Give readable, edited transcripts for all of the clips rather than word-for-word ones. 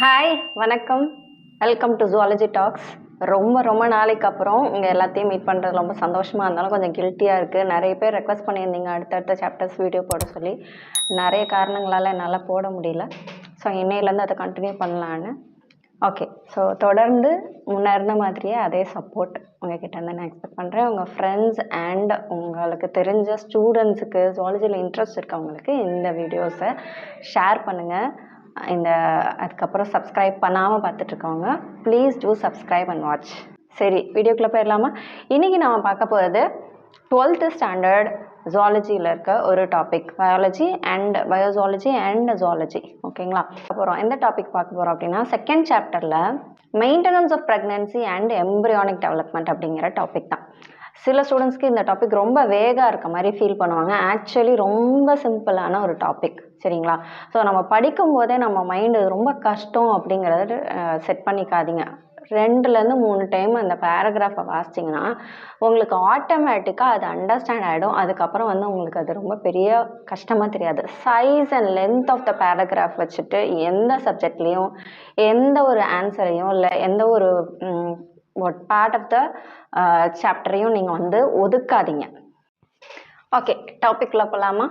Hi வணக்கம், welcome to zoology tax. ரொம்ப நாளைக்கு அப்புறம் உங்கள் எல்லாத்தையும் மீட் பண்ணுறது ரொம்ப சந்தோஷமாக இருந்தாலும் கொஞ்சம் கில்ட்டியாக இருக்குது. நிறைய பேர் ரெக்வஸ்ட் பண்ணியிருந்தீங்க அடுத்தடுத்த சாப்டர்ஸ் வீடியோ போட சொல்லி. நிறைய காரணங்களால் என்னால் போட முடியல. ஸோ இன்னையிலேருந்து அதை கண்டினியூ பண்ணலான்னு. ஓகே, ஸோ தொடர்ந்து முன்னே இருந்த மாதிரியே அதே சப்போர்ட் உங்ககிட்டேருந்து நான் எக்ஸ்பெக்ட் பண்ணுறேன். உங்கள் ஃப்ரெண்ட்ஸ் அண்ட் உங்களுக்கு தெரிஞ்ச ஸ்டூடெண்ட்ஸுக்கு ஜுவாலஜியில் இன்ட்ரெஸ்ட் இருக்கவங்களுக்கு இந்த வீடியோஸை ஷேர் பண்ணுங்கள். அதுக்கப்புறம் சப்ஸ்கிரைப் பண்ணாமல் பார்த்துட்ருக்கவங்க please do subscribe and watch. சரி, வீடியோக்குள்ளே போயிடலாமா? இன்றைக்கி நாம் பார்க்க போகிறது 12th ஸ்டாண்டர்ட் ஜுவாலஜியில் இருக்க ஒரு டாபிக், பயாலஜி அண்ட் பயோஜாலஜி அண்ட் ஜுவாலஜி. ஓகேங்களா? போகிறோம். எந்த டாபிக் பார்க்க போகிறோம் அப்படின்னா, செகண்ட் சாப்டரில் maintenance of pregnancy and embryonic development அப்படிங்கிற டாபிக் தான். சில ஸ்டூடெண்ட்ஸ்க்கு இந்த டாபிக் ரொம்ப வேகாக இருக்க மாதிரி ஃபீல் பண்ணுவாங்க. ஆக்சுவலி ரொம்ப சிம்பிளான ஒரு டாபிக். சரிங்களா? ஸோ நம்ம படிக்கும் போதே நம்ம மைண்டு ரொம்ப கஷ்டம் அப்படிங்கிறத செட் பண்ணிக்காதீங்க. 2லேருந்து 3 டைம் அந்த பேராகிராஃபை வாசிச்சிங்கன்னா உங்களுக்கு ஆட்டோமேட்டிக்காக அது அண்டர்ஸ்டாண்ட் ஆகிடும். அதுக்கப்புறம் உங்களுக்கு அது ரொம்ப பெரிய கஷ்டமாக தெரியாது. Size and length of the paragraph வச்சுட்டு எந்த சப்ஜெக்ட்லேயும் எந்த ஒரு ஆன்சரையும் இல்லை எந்த ஒரு பார்ட் ஆஃப் த சாப்டரையும் நீங்கள் ஒதுக்காதீங்க. ஓகே, டாபிக்ல போகலாமா?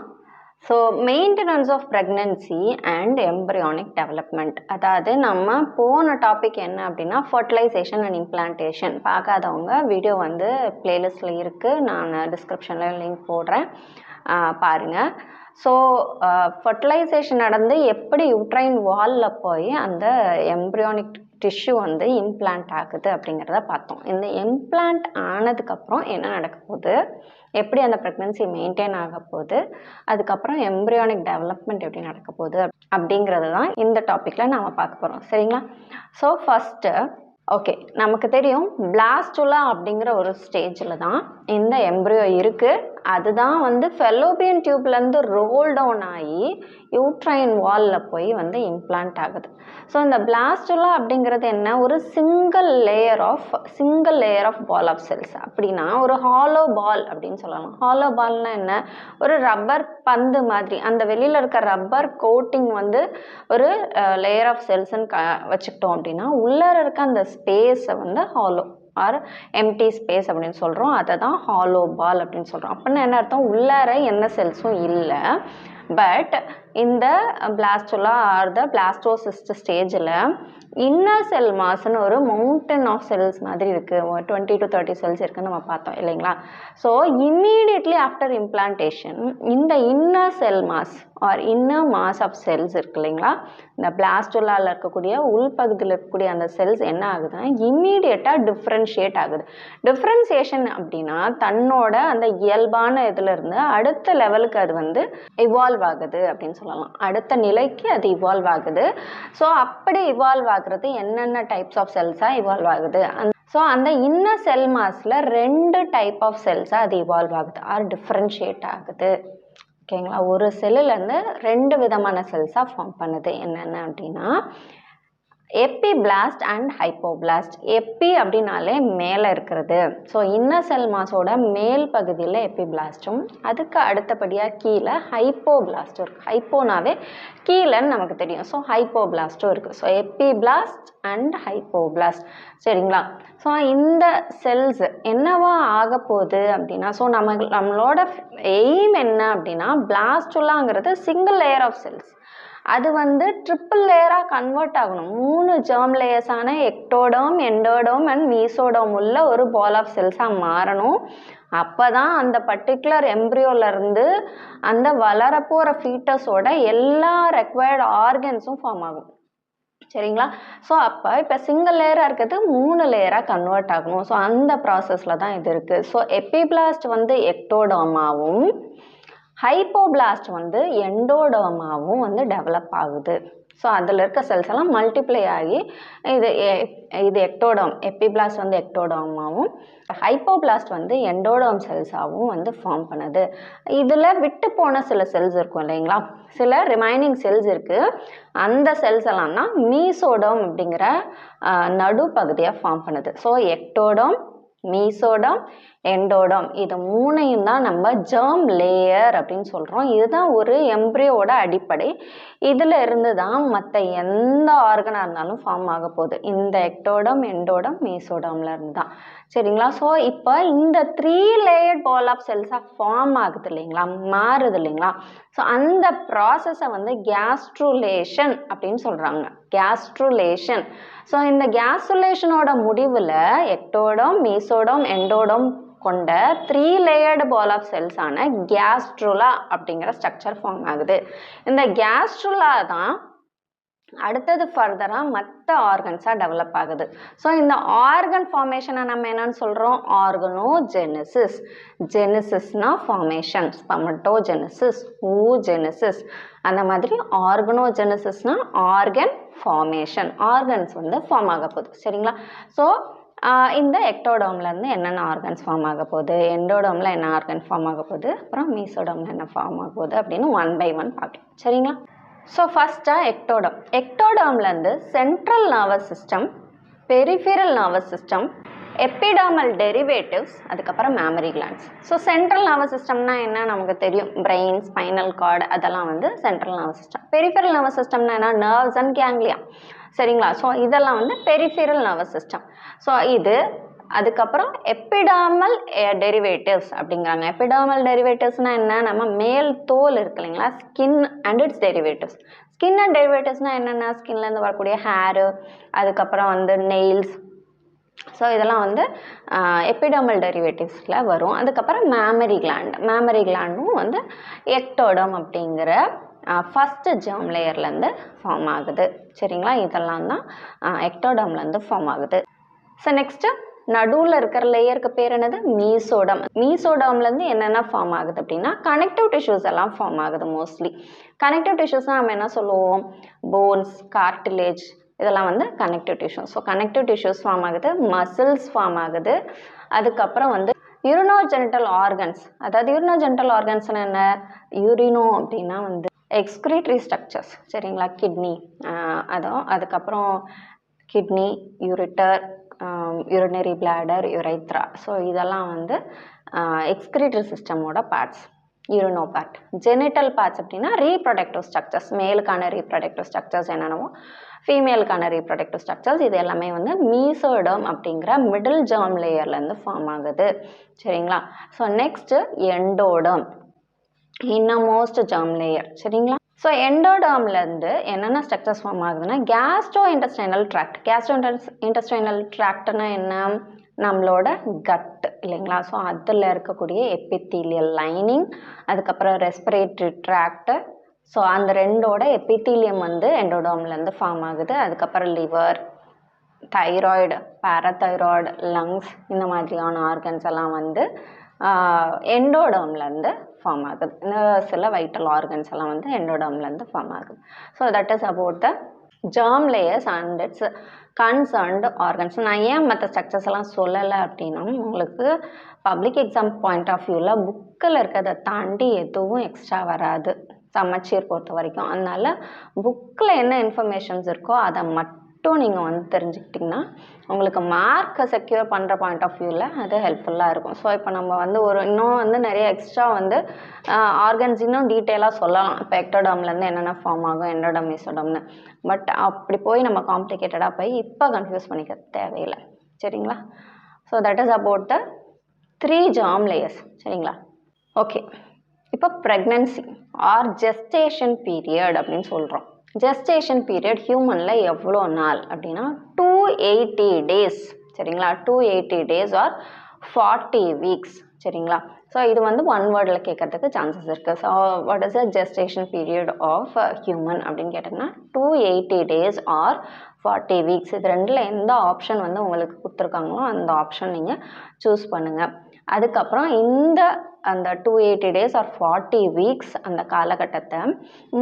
So maintenance of pregnancy and embryonic development. அதாவது நம்ம போன டாபிக் என்ன அப்படின்னா ஃபர்டிலைசேஷன் அண்ட் இம்ப்ளான்டேஷன். பார்க்காதவங்க வீடியோ பிளேலிஸ்ட்டில் இருக்குது, நான் டிஸ்கிரிப்ஷனில் லிங்க் போடுறேன், பாருங்கள். ஸோ ஃபர்டிலைசேஷன் நடந்து எப்படி யூட்ரைன் வாலில் போய் அந்த எம்ப்ரியானிக் டிஷ்யூ இம்ப்ளான்ட் ஆகுது அப்படிங்கிறத பார்த்தோம். இந்த இம்ப்ளான்ட் ஆனதுக்கப்புறம் என்ன நடக்க போகுது, எப்படி அந்த ப்ரெக்னன்சி மெயின்டைன் ஆக போகுது, அதுக்கப்புறம் எம்ப்ரியானிக் டெவலப்மெண்ட் எப்படி நடக்க போகுது அப்படிங்கிறது தான் இந்த டாப்பிக்கில் நாம் பார்க்க போகிறோம். சரிங்களா? ஸோ ஃபஸ்ட்டு ஓகே, நமக்கு தெரியும் பிளாஸ்டுலா அப்படிங்கிற ஒரு ஸ்டேஜில் தான் இந்த எம்ப்ரியோ இருக்குது. அதுதான் ஃபெலோபியன் டியூப்லேருந்து ரோல் டவுன் ஆகி யூட்ரைன் வாலில் போய் இம்ப்ளான்ட் ஆகுது. ஸோ இந்த பிளாஸ்டுலா அப்படிங்கிறது என்ன, ஒரு single layer of ball of cells. அப்படின்னா ஒரு ஹாலோ பால் அப்படின்னு சொல்லலாம். ஹாலோ பால்னா என்ன, ஒரு ரப்பர் பந்து மாதிரி. அந்த வெளியில் இருக்க ரப்பர் கோட்டிங் ஒரு லேயர் ஆஃப் செல்ஸ்ன்னு வச்சுக்கிட்டோம் அப்படின்னா உள்ளே இருக்க அந்த ஸ்பேஸை ஹாலோ ஆர் எம்டி ஸ்பேஸ் அப்படின்னு சொல்கிறோம். அதை தான் ஹாலோ பால் அப்படின்னு சொல்கிறோம். அப்படின்னா என்ன அர்த்தம், உள்ளார எந்த செல்ஸும் இல்லை. பட் இந்த பிளாஸ்டுலா ஆர் த பிளாஸ்டோசிஸ்ட் ஸ்டேஜில் இன்னர் செல் மாஸ்ன்னு ஒரு மவுண்டன் ஆஃப் செல்ஸ் மாதிரி இருக்குது. 20 to 30 செல்ஸ் இருக்குன்னு நம்ம பார்த்தோம் இல்லைங்களா? ஸோ இம்மீடியட்லி ஆஃப்டர் இம்ப்ளான்டேஷன் இந்த inner cell mass or inner mass of cells இருக்கு இல்லைங்களா, இந்த பிளாஸ்டுலாவில் இருக்கக்கூடிய உள்பகுதியில் இருக்கக்கூடிய அந்த செல்ஸ் என்ன ஆகுதுன்னா இம்மீடியட்டாக டிஃப்ரென்ஷியேட் ஆகுது. டிஃப்ரென்சியேஷன் அப்படின்னா தன்னோட அந்த இயல்பான இதிலிருந்து அடுத்த லெவலுக்கு அது இவால்வ் ஆகுது அப்படின்னு சொல்லலாம். அடுத்த நிலைக்கு அது இவால்வ் ஆகுது. ஸோ அப்படி இவால்வ் ஆகுறது என்னென்ன டைப்ஸ் ஆஃப் செல்ஸாக இவால்வ் ஆகுது. ஸோ அந்த இன்னர் செல் மாஸில் 2 டைப் ஆஃப் செல்ஸாக அது இவால்வ் ஆகுது ஆர் டிஃப்ரென்ஷியேட் ஆகுது. ஓகேங்களா? ஒரு செல்லுலேருந்து 2 விதமான செல்ஸாக ஃபார்ம் பண்ணுது. என்னென்ன அப்படின்னா எப்பிபிளாஸ்ட் அண்ட் ஹைப்போபிளாஸ்ட். எப்பி அப்படின்னாலே மேலே இருக்கிறது. ஸோ இன்னர் செல் மாஸோட மேல் பகுதியில் எப்பிபிளாஸ்டும், அதுக்கு அடுத்தபடியாக கீழே ஹைப்போபிளாஸ்டும் இருக்குது. ஹைப்போனாவே கீழேன்னு நமக்கு தெரியும். ஸோ ஹைப்போபிளாஸ்டும் இருக்குது. So epiblast and hypoblast. சரிங்களா? ஸோ இந்த செல்ஸ் என்னவா ஆக போகுது அப்படின்னா, ஸோ நம்மளோட எய்ம் என்ன அப்படின்னா பிளாஸ்டுலாங்கிறது சிங்கிள் லேயர் ஆஃப் செல்ஸ். அது ட்ரிப்பிள் லேயராக கன்வெர்ட் ஆகணும். 3 ஜெர்ம் லேயர்ஸான எக்டோடோம், எண்டோடோம் அண்ட் மீசோடோம் உள்ள ஒரு பால் ஆஃப் செல்ஸாக மாறணும். அப்போ தான் அந்த பர்டிகுலர் எம்ப்ரியோலேருந்து அந்த வளரப்போகிற ஃபீட்டஸோட எல்லா ரெக்வயர்டு ஆர்கன்ஸும் ஃபார்ம் ஆகும். சரிங்களா? ஸோ அப்போ இப்போ சிங்கிள் லேயராக இருக்கிறது 3 லேயராக கன்வெர்ட் ஆகணும். ஸோ அந்த ப்ராசஸில் தான் இது இருக்குது. ஸோ எப்பிபிளாஸ்ட் எக்டோடோமாவும் ஹைப்போபிளாஸ்ட் எண்டோடோமாவும் டெவலப் ஆகுது. ஸோ அதில் இருக்க செல்ஸ் எல்லாம் மல்டிப்ளை ஆகி இது எக்டோடோம், எப்பிபிளாஸ்ட் எக்டோடோமாவும் ஹைப்போபிளாஸ்ட் எண்டோடோம் செல்ஸாகவும் ஃபார்ம் பண்ணுது. இதில் விட்டு போன சில செல்ஸ் இருக்கும் இல்லைங்களா, சில ரிமைனிங் செல்ஸ் இருக்குது. அந்த செல்ஸ் எல்லாம் தான் மீசோடோம் அப்படிங்கிற நடுப்பகுதியாக ஃபார்ம் பண்ணுது. So ectoderm, mesoderm, endoderm. இது மூணையும் தான் நம்ம ஜெர்ம் லேயர் அப்படின்னு சொல்கிறோம். இதுதான் ஒரு எம்ப்ரியோட அடிப்படை. இதில் இருந்து தான் மற்ற எந்த ஆர்கனாக இருந்தாலும் ஃபார்ம் ஆக போகுது. இந்த எக்டோடம், எண்டோடம், மீசோடம்ல இருந்து தான். சரிங்களா? ஸோ இப்போ இந்த 3 லேயர்ட் பால் ஆஃப் செல்ஸாக ஃபார்ம் ஆகுது இல்லைங்களா, மாறுது இல்லைங்களா? ஸோ அந்த ப்ராசஸை வந்து கேஸ்ட்ருலேஷன் அப்படின்னு சொல்கிறாங்க. கேஸ்ட்ருலேஷன். ஸோ இந்த கேஸ்ட்ருலேஷனோட முடிவில் எக்டோடம், மீசோடம், எண்டோடம் கொண்ட 3 லேயர்டு பால் ஆஃப் செல்ஸ் ஆன கேஸ்ட்ருலா அப்படிங்கிற ஸ்ட்ரக்சர் ஃபார்ம் ஆகுது. இந்த கேஸ்ட்ருலா தான் அடுத்தது ஃபர்தராக மற்ற ஆர்கன்ஸாக டெவலப் ஆகுது. ஸோ இந்த ஆர்கன் ஃபார்மேஷனை நம்ம என்னன்னு சொல்கிறோம்? ஆர்கனோஜெனசிஸ். ஜெனசிஸ்னா ஃபார்மேஷன், ஸ்பெர்மட்டோஜெனசிஸ், oogenesis. அந்த மாதிரி ஆர்கனோஜெனசிஸ்னா ஆர்கன் ஃபார்மேஷன், ஆர்கன்ஸ் வந்து ஃபார்ம் ஆக போகுது. சரிங்களா? ஸோ இந்த எக்டோடோம்லேருந்து என்னென்ன ஆர்கன்ஸ் ஃபார்ம் ஆக போகுது, எண்டோடோமில் என்ன ஆர்கன் ஃபார்ம் ஆக போகுது, அப்புறம் மீசோடோமில் என்ன ஃபார்ம் ஆக போகுது அப்படின்னு 1 by 1 பார்க்கலாம். சரிங்களா? ஸோ ஃபஸ்ட்டாக எக்டோடம். எக்டோடோம்லேருந்து central nervous system, peripheral nervous system, epidermal derivatives, அதுக்கப்புறம் mammary glands. So central nervous சிஸ்டம்னா என்ன நமக்கு தெரியும், பிரெயின், ஸ்பைனல் கார்டு, அதெல்லாம் வந்து central nervous system. Peripheral nervous சிஸ்டம்னா என்ன, நர்வ்ஸ் அண்ட் கேங்லியா. சரிங்களா? ஸோ இதெல்லாம் வந்து பெரிஃபெரல் நர்வஸ் சிஸ்டம். ஸோ இது அதுக்கப்புறம் எபிடர்மல் டெரிவேட்டிவ்ஸ் அப்படிங்கிறாங்க. எபிடர்மல் டெரிவேட்டிவ்ஸ்னால் என்ன, நம்ம மேல் தோல் இருக்கு இல்லைங்களா, skin and its derivatives. Skin and டெரிவேட்டிவ்ஸ்னால் என்னென்ன, ஸ்கின்லேருந்து வரக்கூடிய ஹேரு, அதுக்கப்புறம் வந்து நெயில்ஸ். ஸோ இதெல்லாம் வந்து எபிடர்மல் டெரிவேட்டிவ்ஸில் வரும். அதுக்கப்புறம் மேமரி கிளாண்ட். மேமரி கிளாண்டும் வந்து எக்டோடம் அப்படிங்கிற ஃபஸ்ட்டு ஜெர்ம் லேயர்லேருந்து ஃபார்ம் ஆகுது. சரிங்களா? இதெல்லாம் தான் எக்டோடம்லேருந்து ஃபார்ம் ஆகுது. ஸோ நெக்ஸ்ட்டு நடுவில் இருக்கிற லேயருக்கு பேர் என்னது, மீசோடம். மீசோடம்லேருந்து என்னென்ன ஃபார்ம் ஆகுது அப்படின்னா கனெக்டிவ் டிஷ்யூஸ் எல்லாம் ஃபார்ம் ஆகுது. மோஸ்ட்லி கனெக்டிவ் டிஷ்யூஸ்னால் நம்ம என்ன சொல்லுவோம், போன்ஸ், கார்டிலேஜ், இதெல்லாம் வந்து connective tissues. So connective tissues form ஆகுது, மசில்ஸ் ஃபார்ம் ஆகுது. அதுக்கப்புறம் வந்து யூரினோஜெனிட்டல் ஆர்கன்ஸ். அதாவது யூரினோஜெனிட்டல் ஆர்கன்ஸ்னால் என்ன, யூரினோ அப்படின்னா வந்து எக்ஸ்கிரீட்டரி ஸ்ட்ரக்சர்ஸ். சரிங்களா? கிட்னி, அதுக்கப்புறம் kidney, ureter, urinary bladder, urethra. So இதெல்லாம் வந்து எக்ஸ்கிரீட்டரி சிஸ்டமோட parts. Urino part. Genital parts அப்படின்னா ரீப்ரொடக்டிவ் ஸ்ட்ரக்சர்ஸ். மேலுக்கான ரீப்ரொடக்டிவ் ஸ்ட்ரக்சர்ஸ் என்னென்னவோ ஃபீமேலுக்கான ரீப்ரொடக்டிவ் ஸ்ட்ரக்சர்ஸ். இது எல்லாமே வந்து மீசோடம் அப்படிங்கிற மிடில் ஜெர்ம் லேயர்லேருந்து ஃபார்ம் ஆகுது. சரிங்களா? So next endoderm, innermost germ layer. சரிங்களா? ஸோ எண்டோடர்ம்லேருந்து என்னென்ன ஸ்ட்ரக்சர்ஸ் ஃபார்ம் ஆகுதுன்னா gastrointestinal tract. Gastrointestinal ட்ராக்ட்னா என்ன, நம்மளோட கட் இல்லைங்களா? ஸோ அதில் இருக்கக்கூடிய எபித்தீலியல் லைனிங், அதுக்கப்புறம் ரெஸ்பிரேட்டரி ட்ராக்ட். ஸோ அந்த ரெண்டோட எபித்தீலியம் வந்து எண்டோடர்ம்லேருந்து ஃபார்ம் ஆகுது. அதுக்கப்புறம் லிவர், தைராய்டு, பாராதைராய்டு, லங்ஸ், இந்த மாதிரியான ஆர்கன்ஸ் எல்லாம் வந்து எண்டோடர்ம்லேருந்து ஃபார்ம் ஆகுது. சில வைட்டல் ஆர்கன்ஸ் எல்லாம் வந்து எண்டோடர்ம்லேருந்து ஃபார்ம் ஆகுது. So that is about the germ layers and it's concerned organs. நான் ஏன் மற்ற ஸ்ட்ரக்சர்ஸ் எல்லாம் சொல்லலை அப்படின்னா, உங்களுக்கு பப்ளிக் எக்ஸாம் பாயிண்ட் ஆஃப் வியூவில் புக்கில் இருக்கிறத தாண்டி எதுவும் எக்ஸ்ட்ரா வராது சமச்சீர் பொறுத்த வரைக்கும். அதனால் புக்கில் என்ன இன்ஃபர்மேஷன்ஸ் இருக்கோ அதை மட்டும் நீங்கள் வந்து தெரிஞ்சுக்கிட்டிங்கன்னா உங்களுக்கு மார்க்கை செக்யூர் பண்ணுற பாயிண்ட் ஆஃப் வியூவில் அது ஹெல்ப்ஃபுல்லாக இருக்கும். ஸோ இப்போ நம்ம வந்து இன்னும் வந்து நிறைய எக்ஸ்ட்ரா வந்து ஆர்கன்ஸ் இன்னும் டீட்டெயிலாக சொல்லலாம். இப்போ எக்டோடம்லேருந்து என்னென்ன ஃபார்ம் ஆகும், எண்டோடம், மீசோடம்னு. பட் அப்படி போய் நம்ம காம்ப்ளிகேட்டடாக போய் இப்போ கன்ஃபியூஸ் பண்ணிக்க தேவையில்லை. சரிங்களா? So that is about the 3 germ layers. சரிங்களா? ஓகே, இப்போ ப்ரெக்னன்சி ஆர் ஜெஸ்டேஷன் பீரியட் அப்படின்னு சொல்கிறோம். ஜெஸ்டேஷன் பீரியட் ஹியூமனில் எவ்வளோ நாள் அப்படின்னா 280 days. சரிங்களா? 280 days ஆர் 40 weeks. சரிங்களா? ஸோ இது வந்து 1 வேர்டில் கேட்கறதுக்கு சான்சஸ் இருக்குது. So what is the gestation period of human அப்படின்னு கேட்டிங்கன்னா 280 days ஆர் 40 weeks. இது ரெண்டில் எந்த ஆப்ஷன் வந்து உங்களுக்கு கொடுத்துருக்காங்களோ அந்த ஆப்ஷன் நீங்கள் சூஸ் பண்ணுங்கள். அதுக்கப்புறம் அந்த 280 days ஆர் 40 weeks அந்த காலகட்டத்தை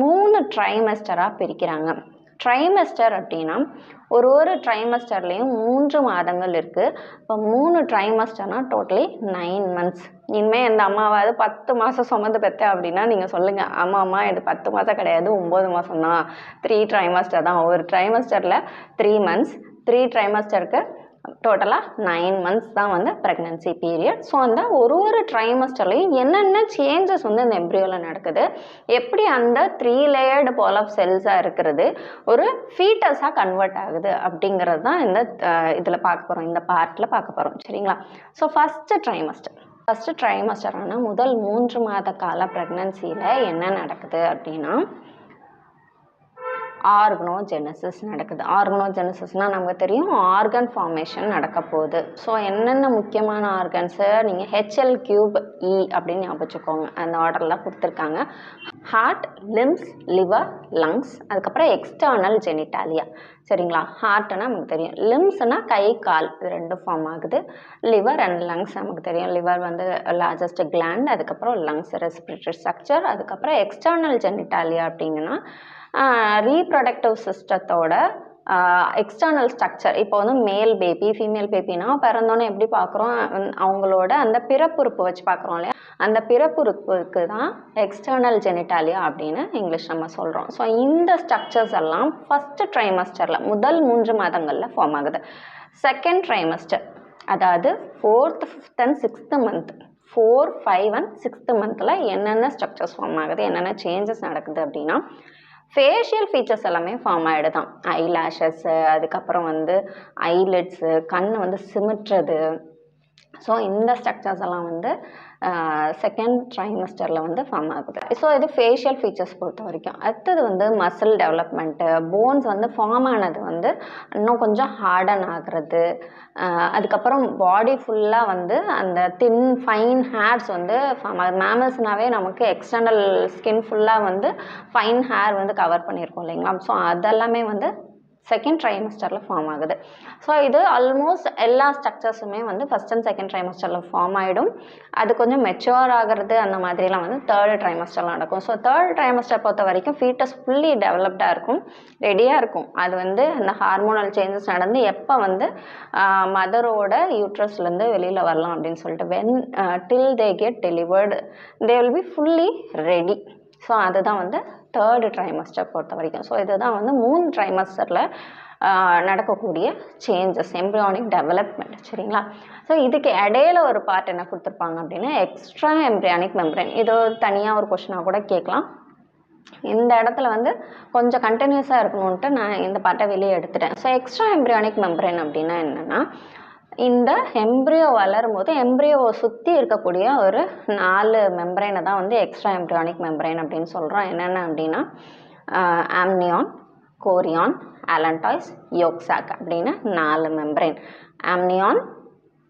3 ட்ரைமெஸ்டராக பிரிக்கிறாங்க. ட்ரைமெஸ்டர் அப்படின்னா ஒரு ட்ரைமெஸ்டர்லேயும் 3 மாதங்கள் இருக்குது. இப்போ 3 ட்ரைமெஸ்டர்னால் டோட்டலி 9 months. இனிமேல் எந்த அம்மாவாவது 10 மாதம் சுமந்து பெற்ற அப்படின்னா நீங்கள் சொல்லுங்கள், ஆமாம்மா இது 10 மாதம் கிடையாது, 9 மாதம் தான், 3 ட்ரைமெஸ்டர் தான். ஒரு ட்ரைமெஸ்டரில் 3 months, 3 ட்ரைமெஸ்டருக்கு டோட்டலாக 9 months தான் வந்து ப்ரெக்னன்சி பீரியட். ஸோ அந்த ஒரு ட்ரைமஸ்டர்லையும் என்னென்ன சேஞ்சஸ் வந்து அந்த எம்ப்ரியோவில் நடக்குது, எப்படி அந்த 3 லேயர்டு பால் ஆஃப் செல்ஸாக இருக்கிறது ஒரு ஃபீட்டஸாக கன்வெர்ட் ஆகுது அப்படிங்கிறது தான் இந்த இதில் பார்க்க போகிறோம், இந்த பார்ட்டில் பார்க்க போகிறோம். சரிங்களா? ஸோ ஃபஸ்ட்டு ட்ரைமஸ்டரான முதல் 3 மாத கால ப்ரெக்னன்சியில் என்ன நடக்குது அப்படின்னா ஆர்கனோஜெனசிஸ் நடக்குது. ஆர்கனோஜெனசிஸ்னால் நமக்கு தெரியும் ஆர்கன் ஃபார்மேஷன் நடக்க போகுது. ஸோ என்னென்ன முக்கியமான ஆர்கன்ஸு நீங்கள் HL3E அப்படின்னு ஞாபகம் வச்சுக்கோங்க, அந்த ஆர்டரில் கொடுத்துருக்காங்க. ஹார்ட், லிம்ஸ், லிவர், லங்ஸ், அதுக்கப்புறம் எக்ஸ்டர்னல் ஜெனிட்டாலியா. சரிங்களா? ஹார்ட்னா நமக்கு தெரியும், லிம்ஸ்னா கை கால், இது 2 ஃபார்ம் ஆகுது. லிவர் அண்ட் லங்ஸ் நமக்கு தெரியும், லிவர் வந்து லார்ஜஸ்ட் கிளாண்ட், அதுக்கப்புறம் லங்ஸ் ரெஸ்பிரேட்டரி ஸ்ட்ரக்சர், அதுக்கப்புறம் எக்ஸ்டர்னல் ஜெனிட்டாலியா அப்படிங்கன்னா ரீப்ரொடக்டிவ் சிஸ்டத்தோட எக்ஸ்டர்னல் ஸ்ட்ரக்சர். இப்போ வந்து மேல் பேபி ஃபீமேல் பேபினா பிறந்தோன்னே எப்படி பார்க்குறோம், அவங்களோட அந்த பிறப்புறுப்பு வச்சு பார்க்குறோம் இல்லையா, அந்த பிறப்புறுப்புக்கு தான் எக்ஸ்டர்னல் ஜெனிட்டாலியா அப்படின்னு இங்கிலீஷ் நம்ம சொல்கிறோம். ஸோ இந்த ஸ்ட்ரக்சர்ஸ் எல்லாம் ஃபஸ்ட்டு ட்ரைமஸ்டரில் முதல் 3 மாதங்களில் ஃபார்ம் ஆகுது. செகண்ட் ட்ரைமஸ்டர், அதாவது 4th, 5th and 6th month, 4, 5 and 6th monthல என்னென்ன ஸ்ட்ரக்சர்ஸ் ஃபார்ம் ஆகுது, என்னென்ன சேஞ்சஸ் நடக்குது அப்படின்னா ஃபேஷியல் ஃபீச்சர்ஸ் எல்லாமே ஃபார்ம் ஆகிடுதான். ஐ லேஷஸ்ஸு, அதுக்கப்புறம் வந்து ஐலிட்ஸு, கண் வந்து சிமிட்டுறது. ஸோ இந்த ஸ்ட்ரக்சர்ஸ் எல்லாம் வந்து செகண்ட் ட்ரைமஸ்டரில் வந்து ஃபார்ம் ஆகுது. ஸோ இது ஃபேஷியல் ஃபீச்சர்ஸ் பொறுத்த வரைக்கும். அடுத்தது வந்து மசில் டெவலப்மெண்ட்டு, போன்ஸ் வந்து ஃபார்ம் ஆனது வந்து இன்னும் கொஞ்சம் ஹார்டன் ஆகுறது, அதுக்கப்புறம் பாடி ஃபுல்லாக வந்து அந்த தின் ஃபைன் ஹேர்ஸ் வந்து ஃபார்ம் ஆகுது. மேமல்ஸ்னாவே நமக்கு எக்ஸ்டர்னல் ஸ்கின் ஃபுல்லாக வந்து ஃபைன் ஹேர் வந்து கவர் பண்ணியிருக்கோம் இல்லைங்களா. ஸோ அதெல்லாமே வந்து செகண்ட் ட்ரைமஸ்டரில் ஃபார்ம் ஆகுது. ஸோ இது ஆல்மோஸ்ட் எல்லா ஸ்ட்ரக்சர்ஸுமே வந்து ஃபஸ்ட் அண்ட் செகண்ட் ட்ரைமஸ்டரில் ஃபார்ம் ஆகிடும். அது கொஞ்சம் மெச்சூர் ஆகிறது அந்த மாதிரிலாம் வந்து தேர்டு ட்ரைமஸ்டரில் நடக்கும். ஸோ தேர்ட் ட்ரைமஸ்டர் பொறுத்த வரைக்கும் ஃபீட்டஸ் ஃபுல்லி டெவலப்டாக இருக்கும், ரெடியாக இருக்கும். அது வந்து அந்த ஹார்மோனல் சேஞ்சஸ் நடந்து எப்போ வந்து மதரோட யூட்ரஸ்லேருந்து வெளியில் வரலாம் அப்படின்னு சொல்லிட்டு till they get delivered they will be fully ready. So அதுதான் வந்து தேர்டு ட்ரைமஸ்டர் பொறுத்த வரைக்கும். ஸோ இதுதான் வந்து 3 ட்ரைமஸ்டரில் நடக்கக்கூடிய சேஞ்சஸ், எம்ப்ரியானிக் டெவலப்மெண்ட். சரிங்களா? ஸோ இதுக்கு இடையில ஒரு பார்ட் என்ன கொடுத்துருப்பாங்க அப்படின்னா எக்ஸ்ட்ரா எம்ப்ரியானிக் மெம்பரேன். இது தனியாக ஒரு கொஷினாக கூட கேட்கலாம். இந்த இடத்துல வந்து கொஞ்சம் கண்டினியூஸாக இருக்கணும்ன்ட்டு நான் இந்த பார்ட்டை வெளியே எடுத்துட்டேன். ஸோ எக்ஸ்ட்ரா எம்ப்ரியானிக் மெம்பரேன் அப்படின்னா என்னென்னா, இந்த எம்ப்ரியோ வளரும் போது எம்ப்ரியோவை சுற்றி இருக்கக்கூடிய ஒரு 4 மெம்பரைனை தான் வந்து எக்ஸ்ட்ரா எம்ப்ரியானிக் மெம்பரைன் அப்படின்னு சொல்கிறோம். என்னென்ன அப்படின்னா ஆம்னியான், கோரியான், அலன்டாய்ஸ், யோக்சாக் அப்படின்னு 4 மெம்பரைன். Amnion,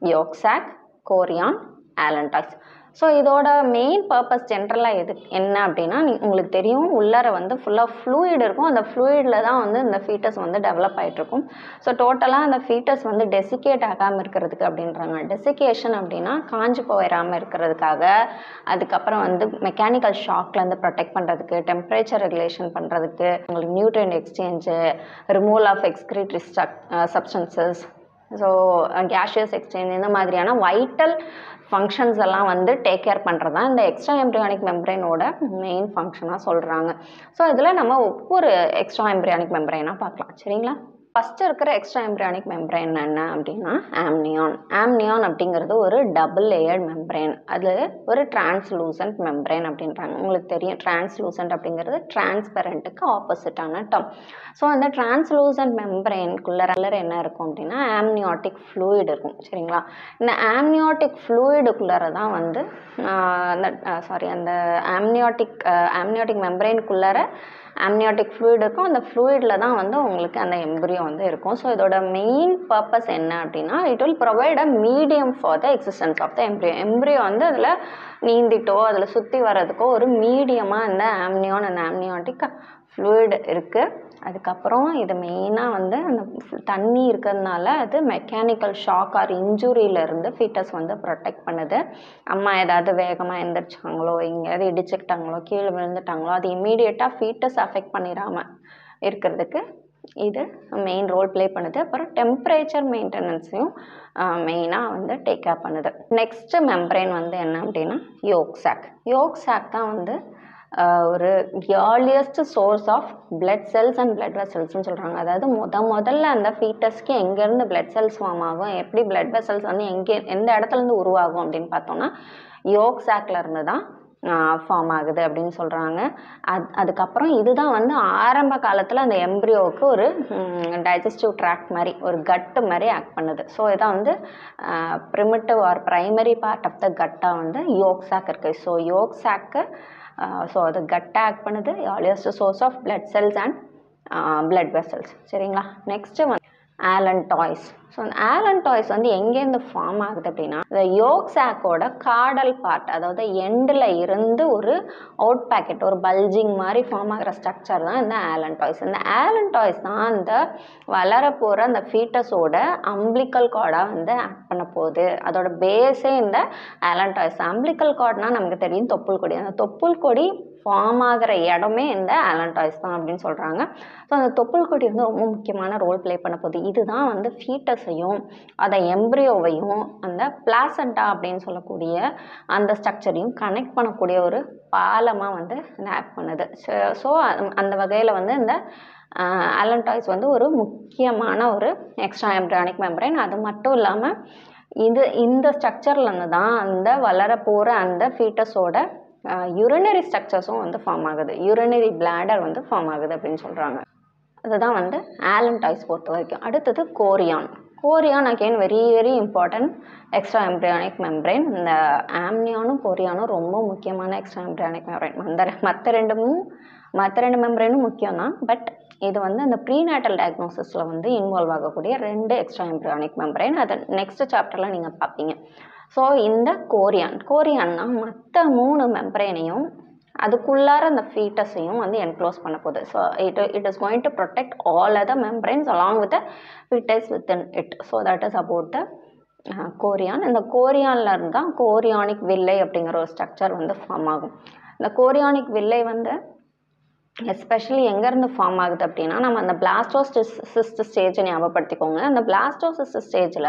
யோக்சாக், chorion, அலன்டாய்ஸ். ஸோ இதோட மெயின் பர்பஸ் ஜென்ரலாக என்ன அப்படின்னா, உங்களுக்கு தெரியும் உள்ளார வந்து ஃபுல்லாக ஃப்ளூயிட் இருக்கும். அந்த ஃப்ளூயிடில் தான் வந்து இந்த ஃபீட்டஸ் வந்து டெவலப் ஆகிட்ருக்கும். ஸோ டோட்டலாக அந்த ஃபீட்டஸ் வந்து டெசிகேட் ஆகாமல் இருக்கிறதுக்கு அப்படின்றாங்க. டெசிகேஷன் அப்படின்னா காஞ்சி போயிடாமல் இருக்கிறதுக்காக, அதுக்கப்புறம் வந்து மெக்கானிக்கல் ஷாக்லேருந்து ப்ரொடெக்ட் பண்ணுறதுக்கு, டெம்பரேச்சர் ரெகுலேஷன் பண்ணுறதுக்கு, உங்களுக்கு nutrient exchange, removal of excretory substances, so gaseous exchange, இந்த மாதிரியான வைட்டல் ஃபங்க்ஷன்ஸ் எல்லாம் வந்து டேக் கேர் பண்ணுறது தான் இந்த எக்ஸ்ட்ரா எம்ப்ரியானிக் மெம்பரைனோட மெயின் ஃபங்க்ஷனாக சொல்கிறாங்க. ஸோ இதில் நம்ம ஒவ்வொரு எக்ஸ்ட்ரா எம்ப்ரியானிக் மெம்பரைனாக பார்க்கலாம். சரிங்களா? ஃபஸ்ட்டு இருக்கிற எக்ஸ்ட்ரா எம்ப்ரியானிக் மெம்பரைன் என்ன அப்படின்னா ஆம்னியான். ஆம்னியான் அப்படிங்கிறது ஒரு டபுள் லேயர்ட் மெம்பரைன். அது ஒரு டிரான்ஸ்லூசன்ட் மெம்பரைன் அப்படின்றாங்க. உங்களுக்கு தெரியும் டிரான்ஸ்லூசன்ட் அப்படிங்கிறது டிரான்ஸ்பெரண்ட்டுக்கு ஆப்போசிட்டான டேர்ம். ஸோ அந்த டிரான்ஸ்லூசன்ட் மெம்பரைனுக்குள்ளே என்ன இருக்கும் அப்படின்னா ஆம்னியாட்டிக் ஃப்ளூயிட் இருக்கும். சரிங்களா? இந்த ஆம்னியாட்டிக் ஃப்ளூயிடுக்குள்ளார தான் வந்து அந்த ஆம்னியாட்டிக் மெம்பரைனுக்குள்ளார ஆம்னியாட்டிக் ஃப்ளூயிட் இருக்கும். அந்த ஃப்ளூயிடில் தான் வந்து உங்களுக்கு அந்த எம்ப்ரியோ வந்து இருக்கும். ஸோ இதோட மெயின் பர்பஸ் என்ன அப்படின்னா it will provide a medium for the existence of the embryo. Embryo வந்து அதில் நீந்திட்டோ அதில் சுற்றி வர்றதுக்கோ ஒரு மீடியமாக இந்த ஆம்னியான் அந்த ஆம்னியாட்டிக் ஃப்ளூயிட் இருக்குது. அதுக்கப்புறம் இது மெயினாக வந்து அந்த தண்ணி இருக்கிறதுனால அது மெக்கானிக்கல் ஷாக் ஆர் இன்ஜுரியிலேருந்து ஃபீட்டஸ் வந்து ப்ரொடெக்ட் பண்ணுது. அம்மா ஏதாவது வேகமாக எழுந்திரிச்சாங்களோ, எங்கேயாவது இடிச்சுக்கிட்டாங்களோ, கீழே விழுந்துட்டாங்களோ, அது இம்மீடியட்டாக ஃபீட்டஸ் அஃபெக்ட் பண்ணிடாமல் இருக்கிறதுக்கு இது மெயின் ரோல் ப்ளே பண்ணுது. அப்புறம் டெம்பரேச்சர் மெயின்டெனன்ஸையும் மெயினாக வந்து டேக் கேர் பண்ணுது. நெக்ஸ்ட்டு மெம்பரைன் வந்து என்ன அப்படின்னா யோக்சாக். யோக்சாக் தான் வந்து ஒரு earliest source of blood cells and blood வெசல்ஸ்ன்னு சொல்கிறாங்க. அதாவது முதல்ல அந்த ஃபீட்டஸ்க்கு எங்கேருந்து பிளட் செல்ஸ் ஃபார்ம் ஆகும், எப்படி பிளட் வெசல்ஸ் வந்து எந்த இடத்துலேருந்து உருவாகும் அப்படின்னு பார்த்தோம்னா யோக் சாக்ல இருந்து தான் ஃபார்ம் ஆகுது அப்படின்னு சொல்கிறாங்க. அதுக்கப்புறம் இதுதான் வந்து ஆரம்ப காலத்தில் அந்த எம்ப்ரியோவுக்கு ஒரு டைஜஸ்டிவ் ட்ராக்ட் மாதிரி ஒரு கட்டு மாதிரி ஆக்ட் பண்ணுது. ஸோ இதான் வந்து primitive or primary part of the கட்டாக வந்து யோக் சாக் இருக்குது. ஸோ யோக் சாக்கு ஸோ அது கட்டாக ஆக்ட் பண்ணுது, earliest source of blood cells and blood vessels. சரிங்களா? நெக்ஸ்ட்டு வந்து ஆலன்டாய்ஸ். ஸோ அந்த ஆலன்டாய்ஸ் வந்து எங்கேருந்து ஃபார்ம் ஆகுது அப்படின்னா இந்த யோக் சாக்கோட காடல் பார்ட், அதாவது எண்டில் இருந்து ஒரு அவுட் பேக்கெட் ஒரு பல்ஜிங் மாதிரி ஃபார்ம் ஆகிற ஸ்ட்ரக்சர் தான் இந்த ஆலன்டாய்ஸ். இந்த ஆலன்டாய்ஸ் தான் அந்த வளரப்போகிற அந்த ஃபீட்டஸோட அம்பிளிக்கல் கார்டாக வந்து ஆக்ட் பண்ண போகுது. அதோட பேஸே இந்த ஆலன்டாய்ஸ். அம்பிளிக்கல் கார்ட்னால் நமக்கு தெரியும் தொப்புள் கொடி. அந்த தொப்புள் கொடி ஃபார்ம் ஆகிற இடமே இந்த ஆலன்டாய்ஸ் தான் அப்படின்னு சொல்கிறாங்க. ஸோ அந்த தொப்புள் கொடி வந்து ரொம்ப முக்கியமான ரோல் ப்ளே பண்ண போகுது. இதுதான் வந்து ஃபீட்டஸையும் அதை எம்ப்ரியோவையும் அந்த பிளாசண்டா அப்படின்னு சொல்லக்கூடிய அந்த ஸ்ட்ரக்சரையும் கனெக்ட் பண்ணக்கூடிய ஒரு பாலமாக வந்து ஆக்ட் பண்ணுது. ஸோ அந்த வகையில் வந்து இந்த ஆலன்டாய்ஸ் வந்து ஒரு முக்கியமான ஒரு எக்ஸ்ட்ரா எம்ப்ரியானிக் மெம்பரைன். அது மட்டும் இல்லாமல் இந்த ஸ்ட்ரக்சர்லேருந்து தான் அந்த வளரப்போகிற அந்த ஃபீட்டஸோட யூரினரி ஸ்ட்ரக்சர்ஸும் வந்து ஃபார்ம் ஆகுது, யூரினரி பிளாடர் வந்து ஃபார்ம் ஆகுது அப்படின்னு சொல்கிறாங்க. அதுதான் வந்து ஆலன்டாய்ஸ் பொறுத்த வரைக்கும். அடுத்தது chorion. Chorion again very very important extra embryonic membrane. இந்த ஆம்னியானும் கோரியானும் ரொம்ப முக்கியமான எக்ஸ்ட்ரா எம்ப்ரியானிக் மெம்பரைன். மற்ற ரெண்டு மெம்பரைனும் முக்கியம் தான், பட் இது வந்து அந்த ப்ரீநேட்டல் டயக்னோசிஸில் வந்து இன்வால்வ் ஆகக்கூடிய 2 எக்ஸ்ட்ரா எம்ப்ரியானிக் மெம்பரைன். அதை நெக்ஸ்ட் சாப்டரில் நீங்கள் பார்ப்பீங்க. ஸோ இந்த கோரியான்னா மற்ற 3 மெம்பரைனையும் அதுக்குள்ளார அந்த ஃபீட்டஸையும் வந்து என்க்ளோஸ் பண்ண போகுது. So it is going to protect all other membranes along with the foetus within it. So that is about the chorion. இந்த கோரியானில் இருந்தால் கோரியானிக் வில்லை அப்படிங்கிற ஒரு ஸ்ட்ரக்சர் வந்து ஃபார்ம் ஆகும். இந்த கோரியானிக் வில்லை வந்து எஸ்பெஷலி எங்கேருந்து ஃபார்ம் ஆகுது அப்படின்னா நம்ம அந்த பிளாஸ்டோசிஸ்ட் ஸ்டேஜை ஞாபகப்படுத்திக்கோங்க. அந்த பிளாஸ்டோசிஸ்ட் ஸ்டேஜில்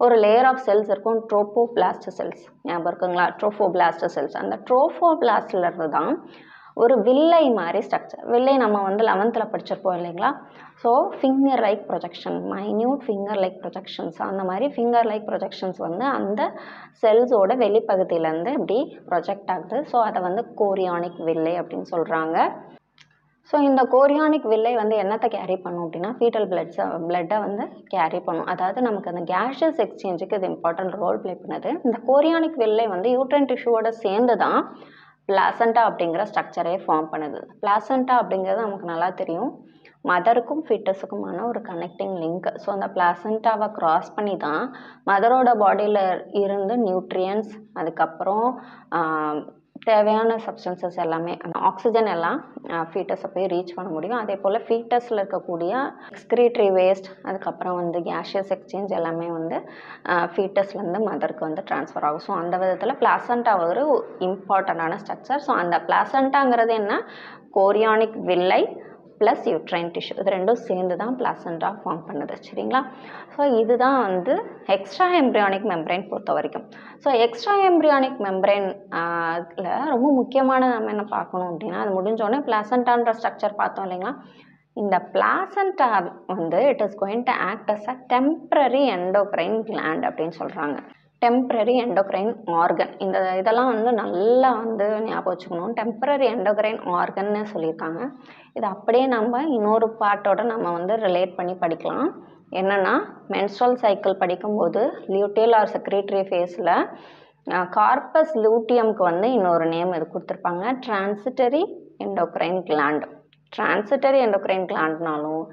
ஒரு லேயர் ஆஃப் செல்ஸ் இருக்கும், ட்ரோஃபோபிளாஸ்ட் செல்ஸ். ஞாபகம் இருக்குங்களா? ட்ரோஃபோபிளாஸ்ட் செல்ஸ். அந்த ட்ரோஃபோபிளாஸ்ட்லேருந்து தான் ஒரு வில்லை மாதிரி ஸ்ட்ரக்சர். வில்லை நம்ம வந்து 11th படிச்சிருப்போம் இல்லைங்களா? So finger like projection, minute finger like projections, அந்த மாதிரி ஃபிங்கர் லைக் ப்ரொஜெக்ஷன்ஸ் வந்து அந்த செல்ஸோட வெளிப்பகுதியிலேருந்து இப்படி ப்ரொஜெக்ட் ஆகுது. ஸோ அதை வந்து கோரியானிக் வில்லை அப்படின்னு சொல்கிறாங்க. ஸோ இந்த கோரியானிக் வில்லை வந்து என்னத்தை கேரி பண்ணும் அப்படின்னா ஃபீட்டல் பிளட்டை வந்து கேரி பண்ணும். அதாவது நமக்கு அந்த கேஷியஸ் எக்ஸ்சேஞ்சுக்கு இது இம்பார்ட்டன்ட் ரோல் ப்ளே பண்ணுது. இந்த கோரியானிக் வில்லை வந்து யூட்ரைன் டிஷ்யூவோட சேர்ந்து தான் பிளாசண்டா அப்படிங்கிற ஸ்ட்ரக்சரே ஃபார்ம் பண்ணுது. பிளாசண்டா அப்படிங்கிறது நமக்கு நல்லா தெரியும், மதருக்கும் ஃபீட்டஸுக்குமான ஒரு கனெக்டிங் லிங்க். ஸோ அந்த பிளாசண்டாவை க்ராஸ் பண்ணி தான் மதரோட பாடியில் இருந்து நியூட்ரியன்ஸ், அதுக்கப்புறம் தேவையான சப்ஸ்டன்சஸ் எல்லாமே, ஆக்சிஜன் எல்லாம் ஃபீட்டஸை போய் ரீச் பண்ண முடியும். அதே போல் ஃபீட்டஸில் இருக்கக்கூடிய எக்ஸ்கிரீட்டரி வேஸ்ட், அதுக்கப்புறம் வந்து கேஷியஸ் எக்ஸ்சேஞ்ச் எல்லாமே வந்து ஃபீட்டஸ்லேருந்து மதருக்கு வந்து ட்ரான்ஸ்ஃபர் ஆகும். ஸோ அந்த விதத்தில் பிளாசண்டா ஒரு இம்பார்ட்டண்டான ஸ்ட்ரக்சர். ஸோ அந்த பிளாசண்டாங்கிறது என்ன? கோரியானிக் வில்லை ப்ளஸ் யூட்ரைன் டிஷ்யூ, இது ரெண்டும் சேர்ந்து தான் பிளாசண்டா ஃபார்ம் பண்ணுது. சரிங்களா? ஸோ இதுதான் வந்து எக்ஸ்ட்ரா எம்ப்ரியானிக் மெம்பரைன் பொறுத்த வரைக்கும். ஸோ எக்ஸ்ட்ரா எம்ப்ரியானிக் மெம்பரைனில் ரொம்ப முக்கியமான நம்ம என்ன பார்க்கணும் அப்படின்னா, அது முடிஞ்சோடனே பிளாசண்டான்ற ஸ்ட்ரக்சர் பார்த்தோம் இல்லைங்களா? இந்த பிளாசண்டா வந்து it is going to act as a temporary endocrine gland அப்படின்னு சொல்கிறாங்க. டெம்ப்ரரி எண்டோக்ரைன் ஆர்கன், இதெல்லாம் வந்து நல்லா வந்து ஞாபகம் வச்சுக்கணும். டெம்ப்ரரி எண்டோக்ரைன் ஆர்கன்னு சொல்லியிருக்காங்க. இது அப்படியே நம்ம இன்னொரு பார்ட்டோட நம்ம வந்து ரிலேட் பண்ணி படிக்கலாம். என்னென்னா மென்ஸ்ட்ரல் சைக்கிள் படிக்கும்போது லியூட்டியல் ஆர் செக்ரேட்டரி ஃபேஸில் கார்பஸ் லூட்டியம்க்கு வந்து இன்னொரு நேம் இது கொடுத்துருப்பாங்க, transitory endocrine gland. Transitory endocrine கிளாண்ட்னாலும்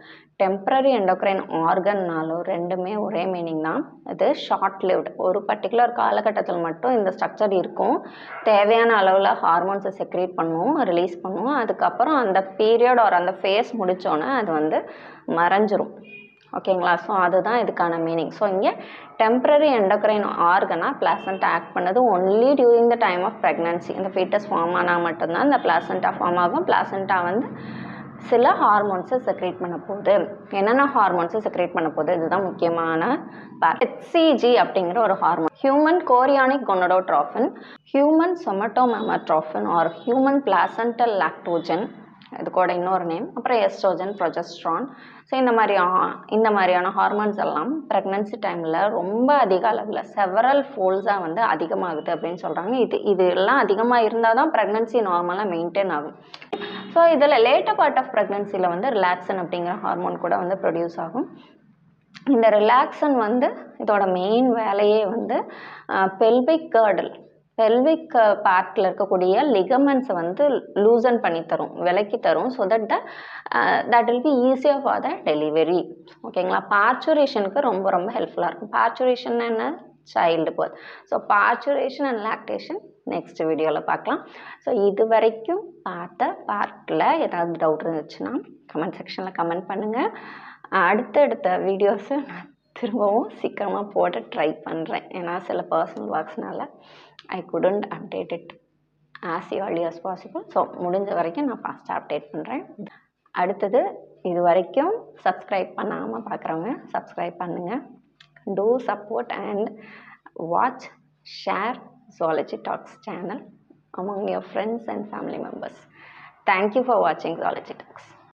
டெம்ப்ரரி எண்டோக்ரைன் ஆர்கன்னாலும் ரெண்டுமே ஒரே மீனிங் தான். இது ஷார்ட் லிவ்டு, ஒரு பர்டிகுலர் காலகட்டத்தில் மட்டும் இந்த ஸ்ட்ரக்சர் இருக்கும், தேவையான அளவில் ஹார்மோன்ஸை செக்ரேட் பண்ணும், ரிலீஸ் பண்ணும். அதுக்கப்புறம் அந்த பீரியட் ஒரு அந்த ஃபேஸ் முடித்தோன்னே அது வந்து மறைஞ்சிரும். ஓகேங்களா? ஸோ அதுதான் இதுக்கான மீனிங். ஸோ இங்கே டெம்ப்ரரி எண்டோக்ரைன் ஆர்கனாக பிளாசண்டா ஆக்ட் பண்ணது only during the time of pregnancy. இந்த ஃபீட்டஸ் ஃபார்ம் ஆனால் மட்டும்தான் இந்த பிளாசண்டா ஃபார்ம் ஆகும். பிளாசண்டா வந்து சில ஹார்மோன்ஸை செக்ரேட் பண்ண போகுது. என்னென்ன ஹார்மோன்ஸை செக்ரேட் பண்ண போகுது, இதுதான் முக்கியமான HCG அப்படிங்கிற ஒரு hormone. Human chorionic gonadotropin, human somatomammotropin or human placental lactogen, இது கூட இன்னொரு நேம். அப்புறம் எஸ்ட்ரோஜன், ப்ரொஜெஸ்ட்ரான். ஸோ இந்த மாதிரியான ஹார்மோன்ஸ் எல்லாம் ப்ரெக்னன்சி டைமில் ரொம்ப அதிக அளவில் செவரல் ஃபோல்ஸாக வந்து அதிகமாகுது அப்படின்னு சொல்கிறாங்க. இது எல்லாம் அதிகமாக இருந்தால் தான் ப்ரெக்னன்சி நார்மலாக மெயின்டைன் ஆகும். ஸோ இதில் லேட்டர் பார்ட் ஆஃப் ப்ரெக்னன்சியில் வந்து ரிலாக்ஸன் அப்படிங்கிற ஹார்மோன் கூட வந்து ப்ரொடியூஸ் ஆகும். இந்த ரிலாக்ஸன் வந்து இதோட மெயின் வேலையே வந்து பெல்விக் பார்ட்டில் இருக்கக்கூடிய லிகமெண்ட்ஸை வந்து லூசன் பண்ணி தரும், விலக்கி தரும். So that will be easier for the delivery. ஓகேங்களா? பார்ச்சுரேஷனுக்கு ரொம்ப ரொம்ப ஹெல்ப்ஃபுல்லாக இருக்கும். பார்ச்சுரேஷன் என்ன? Child birth. So parturition and lactation next வீடியோவில் பார்க்கலாம். ஸோ இது வரைக்கும் பார்த்த பார்ட்டில் ஏதாவது டவுட் இருந்துச்சுன்னா கமெண்ட் செக்ஷனில் கமெண்ட் பண்ணுங்கள். அடுத்தடுத்த வீடியோஸை நான் திரும்பவும் சீக்கிரமாக போட ட்ரை பண்ணுறேன். ஏன்னா சில பர்சனல் ஒர்க்ஸ்னால I couldn't update it as early as possible. So முடிஞ்ச வரைக்கும் நான் ஃபாஸ்ட்டாக அப்டேட் பண்ணுறேன். அடுத்தது இது வரைக்கும் சப்ஸ்கிரைப் பண்ணாமல் பார்க்குறவங்க சப்ஸ்கிரைப் பண்ணுங்கள். Do support and watch, share Zoology Talks channel among your friends and family members. Thank you for watching Zoology Talks.